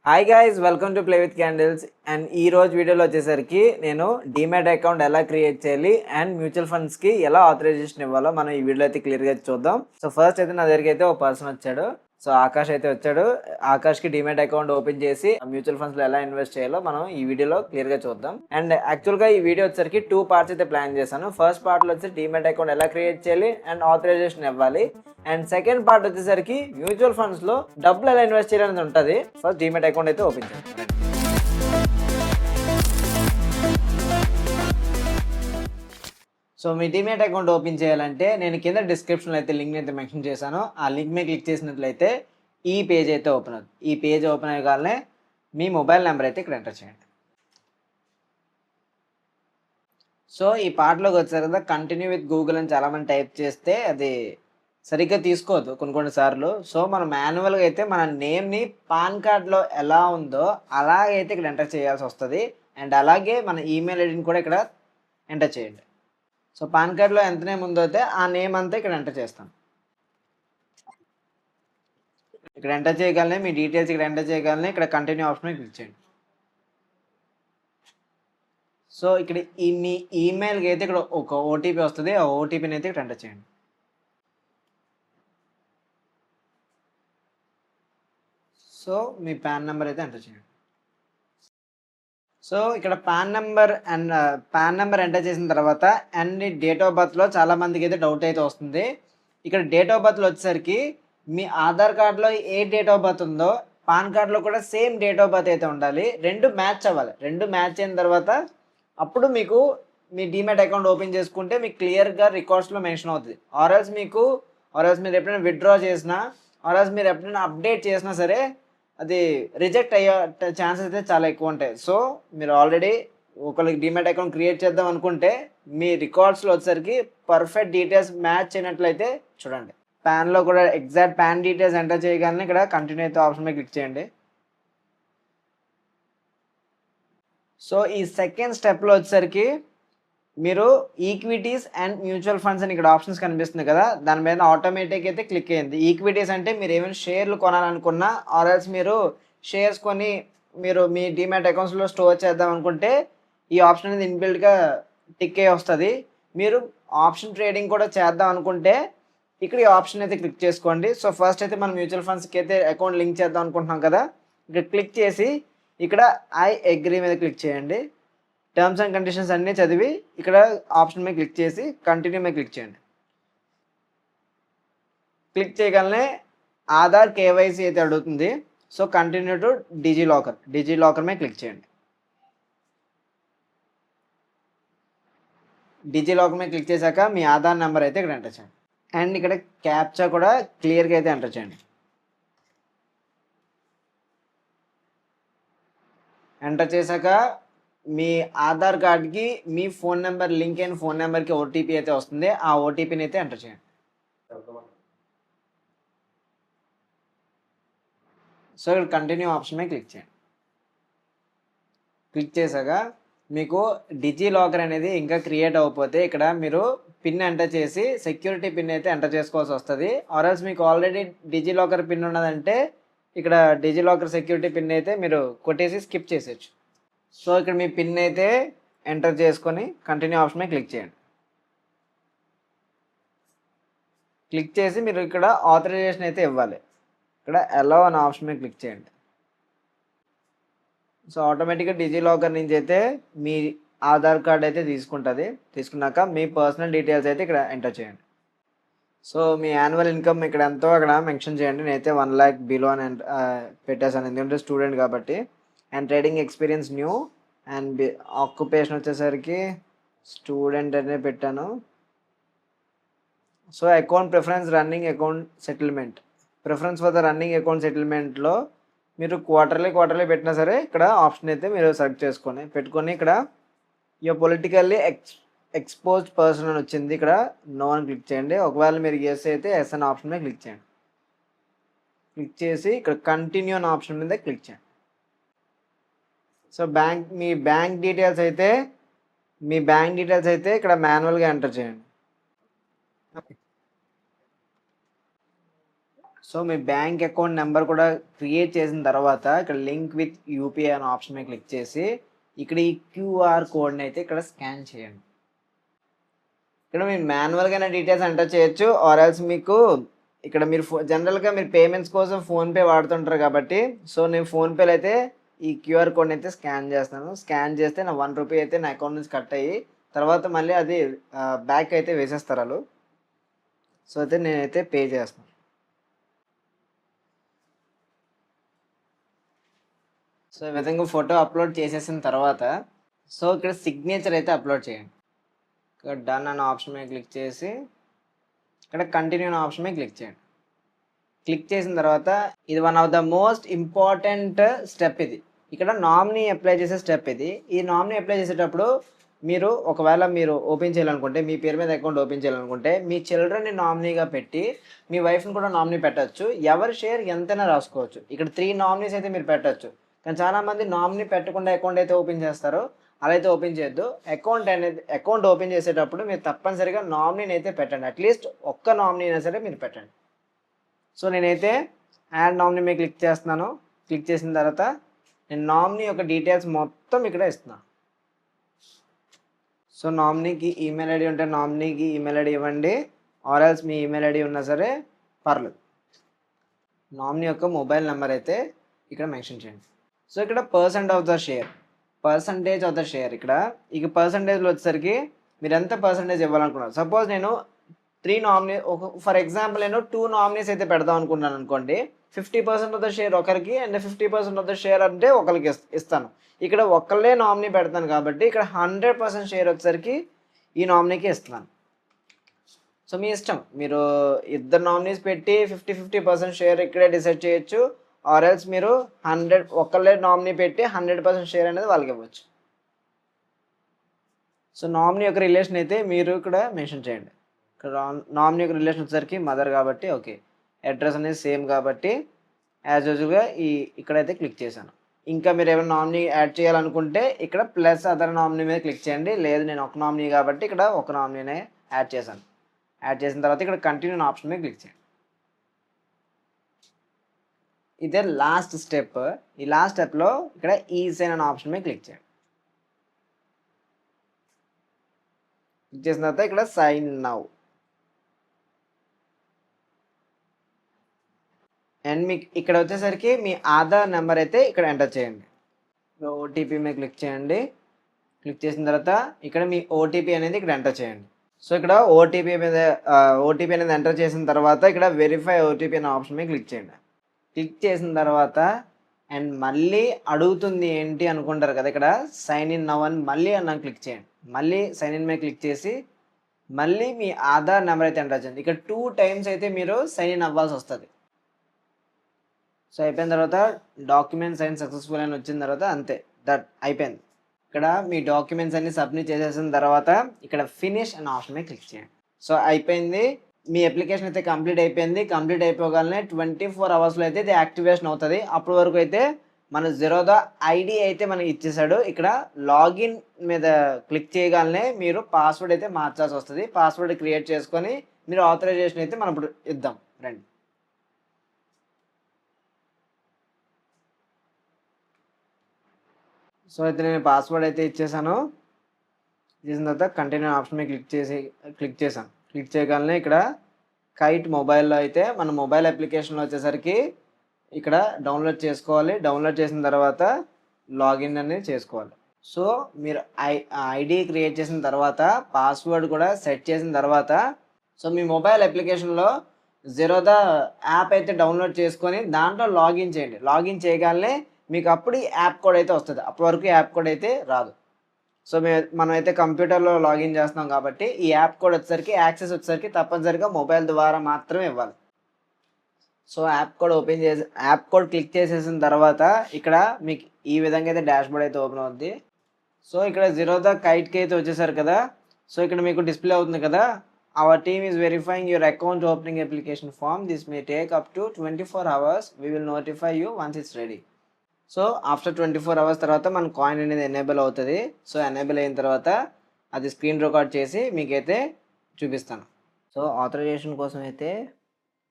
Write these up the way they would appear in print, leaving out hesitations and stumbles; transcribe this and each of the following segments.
Hi guys, welcome to play with candles. And ఈ రోజు వీడియోలో వచ్చేసరికి నేను డీమ్యాట్ అకౌంట్ ఎలా క్రియేట్ చేయాలి అండ్ మ్యూచువల్ ఫండ్స్ కి ఎలా ఆథరైజేషన్ ఇవ్వాలో మనం ఈ వీడియోలో అయితే క్లియర్ గా చూద్దాం. సో ఫస్ట్ అయితే నా దగ్గరికి అయితే ఒక పర్సన్ వచ్చాడు. సో ఆకాష్ అయితే వచ్చాడు. ఆకాష్ కి డీమ్యాట్ అకౌంట్ ఓపెన్ చేసి మ్యూచువల్ ఫండ్స్ లో ఎలా ఇన్వెస్ట్ చేయాలో మనం ఈ వీడియోలో క్లియర్ గా చూద్దాం. అండ్ యాక్చువల్ గా ఈ వీడియో వచ్చేసరికి 2 పార్ట్స్ అయితే ప్లాన్ చేశాను. ఫస్ట్ పార్ట్ లో వచ్చి డీమ్యాట్ అకౌంట్ ఎలా క్రియేట్ చేయాలి అండ్ ఆథరైజేషన్ ఇవ్వాలి. అండ్ సెకండ్ పార్ట్ వచ్చేసరికి మ్యూచువల్ ఫండ్స్ లో డబ్బులు ఎలా ఇన్వెస్ట్ చేయాలనేది ఉంటుంది. ఫస్ట్ డీమ్యాట్ అకౌంట్ అయితే ఓపెన్ చేయాలి. సో మీ డీమ్యాట్ అకౌంట్ ఓపెన్ చేయాలంటే నేను కింద డిస్క్రిప్షన్లో అయితే లింక్ అయితే మెన్షన్ చేశాను. ఆ లింక్ మీద క్లిక్ చేసినట్లయితే ఈ పేజ్ అయితే ఓపెన్ అవుతుంది. ఈ పేజ్ ఓపెన్ అయ్యగానే మీ మొబైల్ నెంబర్ అయితే ఇక్కడ ఎంటర్ చేయండి. సో ఈ పార్ట్లోకి వచ్చారు కదా, కంటిన్యూ విత్ గూగుల్ అని చాలామంది టైప్ చేస్తే అది సరిగ్గా తీసుకోవద్దు కొన్ని సార్లు. సో మనం మాన్యువల్గా అయితే మన నేమ్ని పాన్ కార్డ్లో ఎలా ఉందో అలాగైతే ఇక్కడ ఎంటర్ చేయాల్సి వస్తుంది. అండ్ అలాగే మన ఈమెయిల్ ఐడిని కూడా ఇక్కడ ఎంటర్ చేయండి. సో పాన్ కార్డ్లో ఎంత నేమ్ ఉందో అయితే ఆ నేమ్ అంతా ఇక్కడ ఎంటర్ చేస్తాం. ఇక్కడ ఎంటర్ చేయగలనే మీ డీటెయిల్స్ ఇక్కడ ఎంటర్ చేయగలనే ఇక్కడ కంటిన్యూ ఆప్షన్ క్లిక్ చేయండి. సో ఇక్కడ మీ ఈమెయిల్కి అయితే ఇక్కడ ఒక ఓటీపీ వస్తుంది. ఆ ఓటీపీని అయితే ఇక్కడ ఎంటర్ చేయండి. సో మీ పాన్ నెంబర్ అయితే ఎంటర్ చేయండి. సో ఇక్కడ పాన్ నెంబర్ ఎంటర్ చేసిన తర్వాత అండ్ డేట్ ఆఫ్ బర్త్లో చాలా మందికి అయితే డౌట్ అయితే వస్తుంది. ఇక్కడ డేట్ ఆఫ్ బర్త్లో వచ్చేసరికి మీ ఆధార్ కార్డులో ఏ డేట్ ఆఫ్ బర్త్ ఉందో పాన్ కార్డులో కూడా సేమ్ డేట్ ఆఫ్ బర్త్ అయితే ఉండాలి. రెండు మ్యాచ్ అవ్వాలి. రెండు మ్యాచ్ అయిన తర్వాత అప్పుడు మీకు మీ డీమ్యాట్ అకౌంట్ ఓపెన్ చేసుకుంటే మీకు క్లియర్గా రికార్డ్స్లో మెన్షన్ అవుతుంది. ఆర్ఎల్స్ మీరు ఎప్పుడైనా విత్డ్రా చేసినా ఆర్ఎల్స్ మీరు ఎప్పుడైనా అప్డేట్ చేసినా సరే అది రిజెక్ట్ అయ్యే ఛాన్సెస్ అయితే చాలా ఎక్కువ ఉంటాయి. సో మీరు ఆల్రెడీ ఒకరికి డీమ్యాట్ అకౌంట్ క్రియేట్ చేద్దాం అనుకుంటే మీ రికార్డ్స్లో వచ్చేసరికి పర్ఫెక్ట్ డీటెయిల్స్ మ్యాచ్ అయినట్లయితే చూడండి. ప్యాన్లో కూడా ఎగ్జాక్ట్ ప్యాన్ డీటెయిల్స్ ఎంటర్ చేయగానే ఇక్కడ కంటిన్యూ అయితే ఆప్షన్ మీద క్లిక్ చేయండి. సో ఈ సెకండ్ స్టెప్లో వచ్చేసరికి మీరు ఈక్విటీస్ అండ్ మ్యూచువల్ ఫండ్స్ అని ఇక్కడ ఆప్షన్స్ కనిపిస్తుంది కదా, దాని మీద ఆటోమేటిక్ అయితే క్లిక్ అయ్యింది. ఈక్విటీస్ అంటే మీరు ఏమైనా షేర్లు కొనాలనుకున్నా ఆర్ఎల్స్ మీరు షేర్స్ కొని మీరు మీ డీమ్యాట్ అకౌంట్స్లో స్టోర్ చేద్దాం అనుకుంటే ఈ ఆప్షన్ అనేది ఇన్బిల్డ్గా టిక్ అయ్యి వస్తుంది. మీరు ఆప్షన్ ట్రేడింగ్ కూడా చేద్దాం అనుకుంటే ఇక్కడ ఈ ఆప్షన్ అయితే క్లిక్ చేసుకోండి. సో ఫస్ట్ అయితే మనం మ్యూచువల్ ఫండ్స్కి అయితే అకౌంట్ లింక్ చేద్దాం అనుకుంటున్నాం కదా, ఇక్కడ క్లిక్ చేసి ఇక్కడ ఐ అగ్రీ మీద క్లిక్ చేయండి. టర్మ్స్ అండ్ కండిషన్స్ అన్నీ చదివి ఇక్కడ ఆప్షన్ మీద క్లిక్ చేసి కంటిన్యూ మీద క్లిక్ చేయండి. క్లిక్ చేయగలనే ఆధార్ కేవైసీ అయితే అడుగుతుంది. సో కంటిన్యూ టు డిజిలాకర్ మీద క్లిక్ చేయండి. డిజిలాకర్ మీద క్లిక్ చేశాక మీ ఆధార్ నెంబర్ అయితే ఇక్కడ ఎంటర్ చేయండి. అండ్ ఇక్కడ క్యాప్చా కూడా క్లియర్గా అయితే ఎంటర్ చేయండి. ఎంటర్ చేశాక మీ ఆధార్ కార్డ్కి మీ ఫోన్ నెంబర్ లింక్ అయిన ఫోన్ నెంబర్కి ఓటీపీ అయితే వస్తుంది. ఆ ఓటీపీని అయితే ఎంటర్ చేయండి. సో ఇక్కడ కంటిన్యూ ఆప్షన్ మీద క్లిక్ చేయండి. క్లిక్ చేశాక మీకు డిజిలాకర్ అనేది ఇంకా క్రియేట్ అవ్వకపోతే ఇక్కడ మీరు పిన్ ఎంటర్ చేసి సెక్యూరిటీ పిన్ అయితే ఎంటర్ చేసుకోవాల్సి వస్తుంది. ఆర్ఎల్స్ మీకు ఆల్రెడీ డిజిలాకర్ పిన్ ఉన్నదంటే ఇక్కడ డిజిలాకర్ సెక్యూరిటీ పిన్ అయితే మీరు కొట్టేసి స్కిప్ చేసేయచ్చు. సో ఇక్కడ మీ పిన్ అయితే ఎంటర్ చేసుకొని కంటిన్యూ ఆప్షన్ మీద క్లిక్ చేయండి. క్లిక్ చేసి మీరు ఇక్కడ ఆథరైజేషన్ అయితే ఇవ్వాలి. ఇక్కడ అలౌ అనే ఆప్షన్ మీద క్లిక్ చేయండి. సో ఆటోమేటిక్గా డిజిలాకర్ నుంచి అయితే మీ ఆధార్ కార్డ్ అయితే తీసుకున్నాక మీ పర్సనల్ డీటెయిల్స్ అయితే ఇక్కడ ఎంటర్ చేయండి. సో మీ యాన్యువల్ ఇన్కమ్ ఇక్కడ ఎంతో అక్కడ మెన్షన్ చేయండి. నేనైతే 1 lakh బిలో అని పెట్టేశాను, ఎందుకంటే స్టూడెంట్ కాబట్టి. And trading experience new and occupation వచ్చేసరికి స్టూడెంట్ అనే పెట్టాను. So account preference running account settlement preference for the running account సెటిల్మెంట్లో మీరు క్వార్టర్లీ పెట్టినా సరే ఇక్కడ ఆప్షన్ అయితే మీరు సెలెక్ట్ పెట్టుకొని ఇక్కడ పొలిటికల్లీ ఎక్స్పోజ్డ్ పర్సన్ అని వచ్చింది. ఇక్కడ నో అని క్లిక్ చేయండి. ఒకవేళ మీరు ఎస్ అయితే ఎస్ అనే ఆప్షన్ మీద క్లిక్ చేయండి. క్లిక్ చేసి ఇక్కడ కంటిన్యూ అనే ఆప్షన్ మీద క్లిక్ చేయండి. సో మీ బ్యాంక్ డీటెయిల్స్ అయితే ఇక్కడ మాన్యువల్గా ఎంటర్ చేయండి. సో మీ బ్యాంక్ అకౌంట్ నెంబర్ కూడా క్రియేట్ చేసిన తర్వాత ఇక్కడ లింక్ విత్ యూపీఐ అనే ఆప్షన్ మీద క్లిక్ చేసి ఇక్కడ ఈ క్యూఆర్ కోడ్ని అయితే ఇక్కడ స్కాన్ చేయండి. ఇక్కడ మీరు మాన్యువల్గానే డీటెయిల్స్ ఎంటర్ చేయొచ్చు, ఆర్ ఎల్స్ మీకు ఇక్కడ మీరు జనరల్గా మీరు పేమెంట్స్ కోసం ఫోన్పే వాడుతుంటారు కాబట్టి సో నేను ఫోన్పేలో అయితే ఈ క్యూఆర్ కోడ్ని అయితే స్కాన్ చేస్తాను. స్కాన్ చేస్తే నా ₹1 అయితే నా అకౌంట్ నుంచి కట్ అయ్యి తర్వాత మళ్ళీ అది బ్యాక్ అయితే వేసేస్తారు వాళ్ళు. సో అయితే నేనైతే పే చేస్తాను. సో ఈ విధంగా ఫోటో అప్లోడ్ చేసేసిన తర్వాత సో ఇక్కడ సిగ్నేచర్ అయితే అప్లోడ్ చేయండి. ఇక్కడ డన్ అనే ఆప్షన్ మీద క్లిక్ చేసి ఇక్కడ కంటిన్యూ అనే ఆప్షన్ మీద క్లిక్ చేయండి. క్లిక్ చేసిన తర్వాత ఇది one of the most important step. ఇది ఇక్కడ నామినీ అప్లై చేసే స్టెప్. ఇది ఈ నామినీ అప్లై చేసేటప్పుడు మీరు ఒకవేళ మీరు ఓపెన్ చేయాలనుకుంటే మీ పేరు మీద అకౌంట్ ఓపెన్ చేయాలనుకుంటే మీ చిల్డ్రన్ని నామినీగా పెట్టి మీ వైఫ్ని కూడా నామినీ పెట్టచ్చు. ఎవరి షేర్ ఎంతైనా రాసుకోవచ్చు. ఇక్కడ 3 నామినీస్ అయితే మీరు పెట్టచ్చు. కానీ చాలామంది నామినీ పెట్టకుండా అకౌంట్ అయితే ఓపెన్ చేస్తారు. అలా అయితే ఓపెన్ చేయొద్దు. అకౌంట్ ఓపెన్ చేసేటప్పుడు మీరు తప్పనిసరిగా నామినీని అయితే పెట్టండి. అట్లీస్ట్ ఒక్క నామినీ అయినా సరే మీరు పెట్టండి. సో నేనైతే యాడ్ నామినీ మీద క్లిక్ చేస్తున్నాను. క్లిక్ చేసిన తర్వాత నేను నామినీ యొక్క డీటెయిల్స్ మొత్తం ఇక్కడ ఇస్తున్నాను. సో నామినీకి ఈమెయిల్ ఐడి ఉంటే నామినీకి ఈమెయిల్ ఐడి ఇవ్వండి, or else me email ID ఉన్నా సరే పర్లేదు. నామినీ యొక్క మొబైల్ నెంబర్ అయితే ఇక్కడ మెన్షన్ చేయండి. సో ఇక్కడ పర్సెంటేజ్ ఆఫ్ ద షేర్ ఇక పర్సంటేజ్లో వచ్చేసరికి మీరు ఎంత పర్సంటేజ్ ఇవ్వాలనుకున్నారు. సపోజ్ నేను 3 నామినీ ఫర్ ఎగ్జాంపుల్ నేను 2 నామినీస్ అయితే పెడదాం అనుకున్నాను అనుకోండి. 50% ఆఫ్ ద షేర్ ఒకరికి అండ్ 50% ఆఫ్ ద షేర్ అంటే ఒకరికి ఇస్తాను. ఇక్కడ ఒకళ్ళే నామినీ పెడతాను కాబట్టి ఇక్కడ 100% షేర్ వచ్చేసరికి ఈ నామినీకి ఇస్తున్నాను. సో మీ ఇష్టం, మీరు 2 నామినీస్ పెట్టి 50% షేర్ ఇక్కడే డిసైడ్ చేయొచ్చు, ఆర్ ఎల్స్ మీరు ఒకళ్ళే నామినీ పెట్టి 100% షేర్ అనేది వాళ్ళకి ఇవ్వచ్చు. సో నామినీ యొక్క రిలేషన్ అయితే మీరు ఇక్కడ మెన్షన్ చేయండి. ఇక్కడ నామినీ యొక్క రిలేషన్ వచ్చేసరికి మదర్ కాబట్టి ఓకే, అడ్రస్ అనేది సేమ్ కాబట్టి యాజ్ యూజువల్గా ఇక్కడైతే క్లిక్ చేశాను. ఇంకా మీరు ఏమైనా నామినీ యాడ్ చేయాలనుకుంటే ఇక్కడ ప్లస్ అదర్ నామినీ మీద క్లిక్ చేయండి. లేదు నేను ఒక నామినీ కాబట్టి ఇక్కడ ఒక నామినీనే యాడ్ చేశాను. యాడ్ చేసిన తర్వాత ఇక్కడ కంటిన్యూ ఆప్షన్ మీద క్లిక్ చేయండి. ఇదే లాస్ట్ స్టెప్. ఈ లాస్ట్ స్టెప్లో ఇక్కడ ఈ సైన్ అనే ఆప్షన్ మీద క్లిక్ చేయండి. క్లిక్ చేసిన తర్వాత ఇక్కడ సైన్ నౌ అండ్ మీకు ఇక్కడ వచ్చేసరికి మీ ఆధార్ నెంబర్ అయితే ఇక్కడ ఎంటర్ చేయండి. ఓటీపీ మీద క్లిక్ చేయండి. క్లిక్ చేసిన తర్వాత ఇక్కడ మీ ఓటీపీ అనేది ఇక్కడ ఎంటర్ చేయండి. సో ఇక్కడ ఓటీపీ అనేది ఎంటర్ చేసిన తర్వాత ఇక్కడ వెరిఫై ఓటీపీ అనే ఆప్షన్ మీద క్లిక్ చేయండి. క్లిక్ చేసిన తర్వాత అండ్ మళ్ళీ అడుగుతుంది ఏంటి అనుకుంటారు కదా, ఇక్కడ సైన్ ఇన్ నవ్ అని మళ్ళీ అన్న క్లిక్ చేయండి. మళ్ళీ సైన్ ఇన్ మీద క్లిక్ చేసి మళ్ళీ మీ ఆధార్ నెంబర్ అయితే ఎంటర్ చేయండి. ఇక్కడ 2 times అయితే మీరు సైన్ ఇన్ అవ్వాల్సి వస్తుంది. సో అయిపోయిన తర్వాత డాక్యుమెంట్ సైన్ సక్సెస్ఫుల్ అని వచ్చిన తర్వాత అంతే, దట్ అయిపోయింది. ఇక్కడ మీ డాక్యుమెంట్స్ అన్ని సబ్మిట్ చేసేసిన తర్వాత ఇక్కడ ఫినిష్ అనే ఆప్షన్ మీద క్లిక్ చేయండి. సో అయిపోయింది, మీ అప్లికేషన్ అయితే కంప్లీట్ అయిపోయింది. కంప్లీట్ అయిపోగానే 24 hours అయితే ఇది యాక్టివేషన్ అవుతుంది. అప్పటి వరకు అయితే మన జిరోదా ఐడి అయితే మనకి ఇచ్చేసాడు. ఇక్కడ లాగిన్ మీద క్లిక్ చేయగానే మీరు పాస్వర్డ్ అయితే మార్చాల్సి వస్తుంది. పాస్వర్డ్ క్రియేట్ చేసుకొని మీరు ఆథరైజేషన్ అయితే మనం ఇప్పుడు ఇద్దాం రండి. సో అయితే నేను పాస్వర్డ్ అయితే ఇచ్చేసాను. చేసిన తర్వాత కంటిన్యూ ఆప్షన్ మీద క్లిక్ చేశాను. క్లిక్ చేయగానే ఇక్కడ కైట్ మొబైల్లో అయితే మన మొబైల్ అప్లికేషన్లో వచ్చేసరికి ఇక్కడ డౌన్లోడ్ చేసుకోవాలి. డౌన్లోడ్ చేసిన తర్వాత లాగిన్ అనేది చేసుకోవాలి. సో మీరు ఐడి క్రియేట్ చేసిన తర్వాత పాస్వర్డ్ కూడా సెట్ చేసిన తర్వాత సో మీ మొబైల్ అప్లికేషన్లో జిరోదా యాప్ అయితే డౌన్లోడ్ చేసుకొని దాంట్లో లాగిన్ చేయండి. లాగిన్ చేయగానే మీకు అప్పుడు ఈ యాప్ కోడ్ అయితే వస్తుంది. అప్పటి వరకు యాప్ కోడ్ అయితే రాదు. సో మనం అయితే కంప్యూటర్లో లాగిన్ చేస్తున్నాం కాబట్టి ఈ యాప్ కోడ్ వచ్చేసరికి యాక్సెస్ వచ్చేసరికి తప్పనిసరిగా మొబైల్ ద్వారా మాత్రమే ఇవ్వాలి. సో యాప్ కోడ్ క్లిక్ చేసేసిన తర్వాత ఇక్కడ మీకు ఈ విధంగా అయితే డాష్బోర్డ్ అయితే ఓపెన్ అవుద్ది. సో ఇక్కడ జిరోదా కైట్కి అయితే వచ్చేసారు కదా. సో ఇక్కడ మీకు డిస్ప్లే అవుతుంది కదా, our team is verifying your account opening application form, this may take up to 24 hours, we will notify you once it's ready. So after 24 hours తర్వాత మన కాయిన్ అనేది ఎనేబుల్ అవుతుంది. సో ఎనేబుల్ అయిన తర్వాత అది స్క్రీన్ రికార్డ్ చేసి మీకైతే చూపిస్తాను. సో ఆథరైజేషన్ కోసం అయితే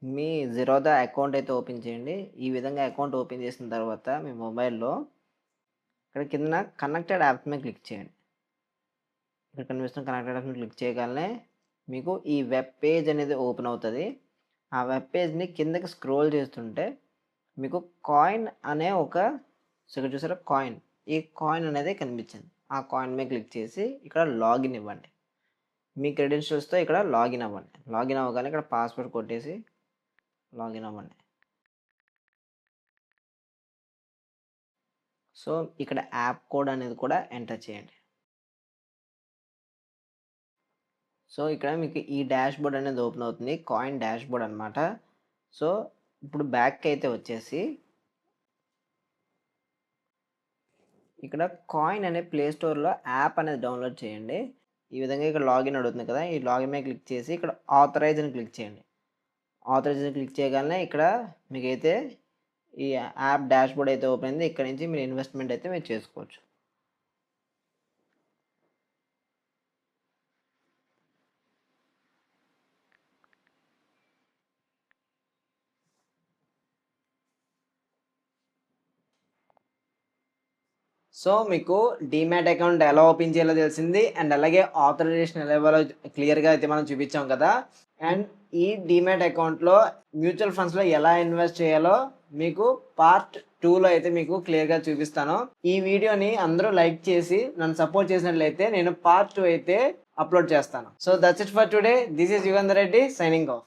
మీ జిరోదా అకౌంట్ అయితే ఓపెన్ చేయండి. ఈ విధంగా అకౌంట్ ఓపెన్ చేసిన తర్వాత మీ మొబైల్‌లో ఇక్కడ కిందన కనెక్టెడ్ యాప్స్ మీద క్లిక్ చేయండి. ఇక్కడ కనిపిస్తున్న కనెక్టెడ్ యాప్స్ మీద క్లిక్ చేయగానే మీకు ఈ వెబ్ పేజ్ అనేది ఓపెన్ అవుతది. ఆ వెబ్ పేజ్‌ని కిందకి స్క్రోల్ చేస్తుంటే మీకు కాయిన్ అనే ఇక్కడ చూసారా కాయిన్. ఈ కాయిన్ అనేది కనిపించింది. ఆ కాయిన్ మీద క్లిక్ చేసి ఇక్కడ లాగిన్ ఇవ్వండి. మీ క్రెడెన్షియల్స్‌తో ఇక్కడ లాగిన్ అవ్వండి. లాగిన్ అవ్వగానే ఇక్కడ పాస్వర్డ్ కొట్టేసి లాగిన్ అవ్వండి. సో, ఇక్కడ యాప్ కోడ్ అనేది కూడా ఎంటర్ చేయండి. సో, ఇక్కడ మీకు ఈ డాష్‌బోర్డ్ అనేది ఓపెన్ అవుతుంది. కాయిన్ డాష్‌బోర్డ్ అనమాట. సో, ఇప్పుడు బ్యాక్‌కైతే వచ్చేసి ఇక్కడ కాయిన్ అనే ప్లే స్టోర్‌లో యాప్ అనేది డౌన్‌లోడ్ చేయండి. ఈ విధంగా ఇక్కడ లాగిన్ అడుగుతుంది కదా! ఈ లాగిన్ మీద క్లిక్ చేసి ఇక్కడ ఆథరైజ్ అని క్లిక్ చేయండి. ఆథరైజ్ అని క్లిక్ చేయగానే ఇక్కడ మీకైతే ఈ యాప్ డాష్‌బోర్డ్ అయితే ఓపెన్ అయింది. ఇక్కడ నుంచి మీరు ఇన్వెస్ట్‌మెంట్ అయితే మీరు చేసుకోవచ్చు. సో, మీకు డీమ్యాట్ అకౌంట్ ఎలా ఓపెన్ చేయాలో తెలిసింది. అండ్ అలాగే ఆథరైజేషన్ ఎలా ఇవ్వాలో క్లియర్‌గా అయితే మనం చూపించాం కదా! అండ్ ఈ డీమ్యాట్ అకౌంట్‌లో మ్యూచువల్ ఫండ్స్‌లో ఎలా ఇన్వెస్ట్ చేయాలో మీకు పార్ట్ 2లో అయితే మీకు క్లియర్‌గా చూపిస్తాను. ఈ వీడియోని అందరూ లైక్ చేసి నన్ను సపోర్ట్ చేసినట్లయితే నేను పార్ట్ 2 అయితే అప్లోడ్ చేస్తాను. So, that's it for today. This is Yugandhar Reddy signing off.